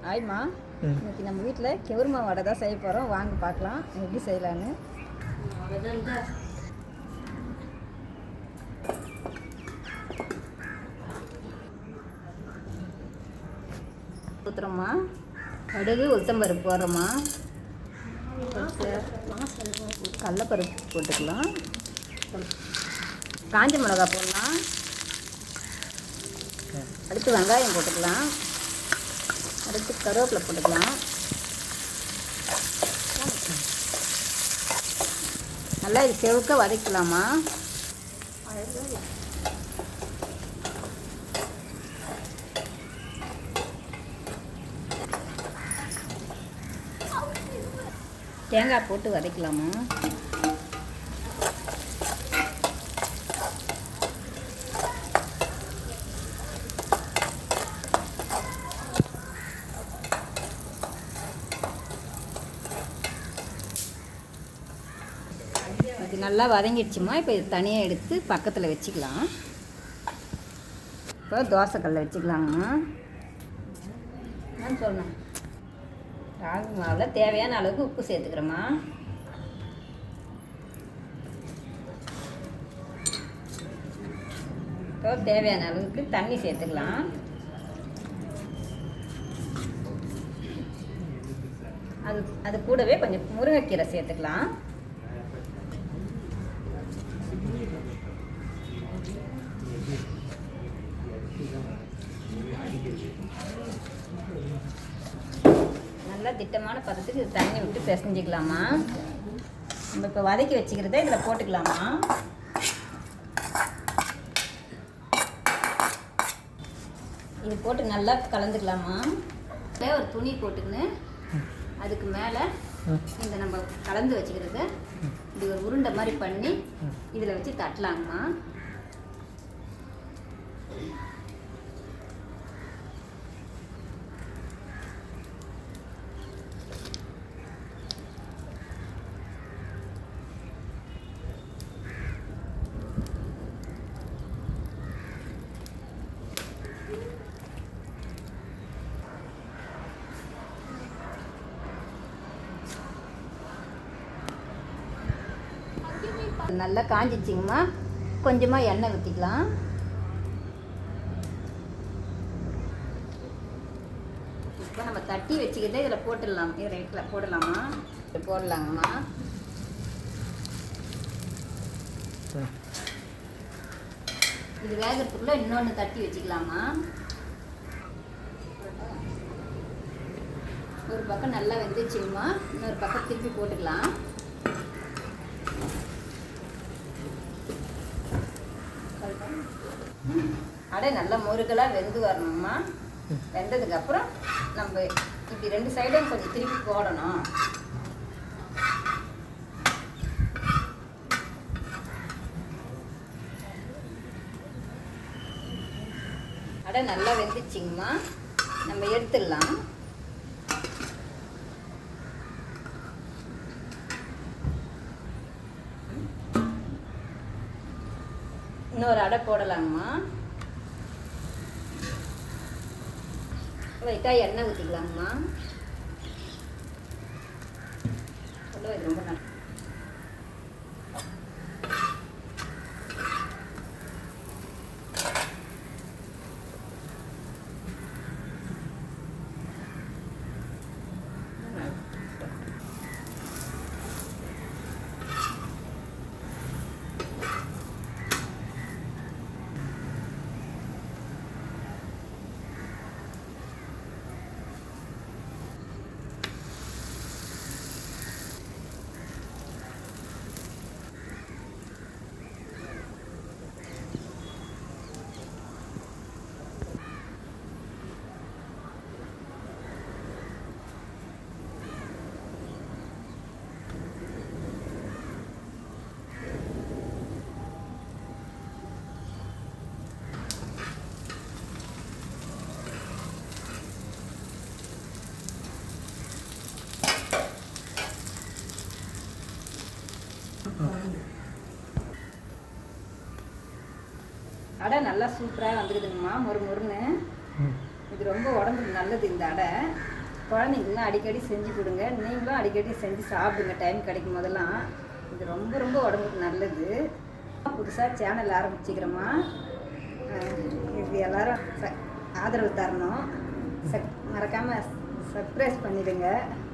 ஆயிமா இன்னைக்கு நம்ம வீட்டில் கெவுருமா வடை தான் செய்ய போகிறோம். வாங்க பார்க்கலாம் எப்படி செய்யலான்னு. ஊற்றுறோம்மா. கடுகு உளுத்தம்பருப்பு போடுறோம்மா. கடலப்பருப்பு போட்டுக்கலாம். காஞ்ச மிளகா போடலாம். அடுத்து வெங்காயம் போட்டுக்கலாம். அடுத்து கருவேப்பிலை போட்டுக்கலாம். நல்லா இது செவுக்க வதக்கலாமா. தேங்காய் போட்டு வதக்கலாமா. இது நல்லா வதங்கிடுச்சுமா. இப்போ இது தனியாக எடுத்து பக்கத்தில் வச்சுக்கலாம். இப்போ தோசைக்கல்ல வச்சுக்கலாங்கம்மா. நான் சொன்னேன் ராகி மாவில் தேவையான அளவுக்கு உப்பு சேர்த்துக்கிறேம்மா. இப்போ தேவையான அளவுக்கு தண்ணி சேர்த்துக்கலாம். அது கூடவே கொஞ்சம் முருங்கைக்கீரை சேர்த்துக்கலாம். நல்லா திட்டமான பதத்துக்கு இது தண்ணி விட்டு பிசைஞ்சிக்கலாமா. நம்ம இப்போ வதக்கி வச்சுக்கிறத இதில் போட்டுக்கலாமா. இது போட்டு நல்லா கலந்துக்கலாமா. ஒரு துணி போட்டுக்கின்னு அதுக்கு மேலே இந்த நம்ம கலந்து வச்சுக்கிறத இப்படி ஒரு உருண்டை மாதிரி பண்ணி இதில் வச்சு தட்டலாங்கம்மா. நல்லா காஞ்சிச்சிங்கம்மா. கொஞ்சமாக எண்ணெய் ஊற்றிக்கலாம். இப்போ நம்ம தட்டி வச்சுக்கிட்டே இதில் போட்டுடலாம். இது ரைட்டில் போடலாமா. போடலாங்கம்மா. இது வேகிறதுக்குள்ளே இன்னொன்று தட்டி வச்சுக்கலாமா. ஒரு பக்கம் நல்லா வெந்துச்சுங்கம்மா. இன்னொரு பக்கம் திருப்பி போட்டுக்கலாம். அடை நல்லா முருகலாக வெந்து வரணும்மா. வெந்ததுக்கப்புறம் நம்ம இப்படி ரெண்டு சைடும் கொஞ்சம் திருப்பி போடணும். அடை நல்லா வெந்துச்சிங்கம்மா. நம்ம எடுத்துடலாம். இன்னொரு அடை போடலாங்கம்மா. லைட்டாக எண்ணெய் ஊற்றிக்கலாங்கம்மா. இது ரொம்ப நல்லா அடை நல்லா சூப்பராக வந்துக்குதுங்கம்மா. முறுமுறுன்னு இது ரொம்ப உடம்புக்கு நல்லது இந்த அடை. குழந்தைங்களும் அடிக்கடி செஞ்சு கொடுங்க, நீங்களும் அடிக்கடி செஞ்சு சாப்பிடுங்க டைம் கிடைக்கும் போதெல்லாம். இது ரொம்ப ரொம்ப உடம்புக்கு நல்லது. புதுசாக சேனல் ஆரம்பிச்சுக்கிறோமா, இது எல்லோரும் ஆதரவு தரணும். மறக்காமல் சப்ஸ்கிரைப் பண்ணிடுங்க.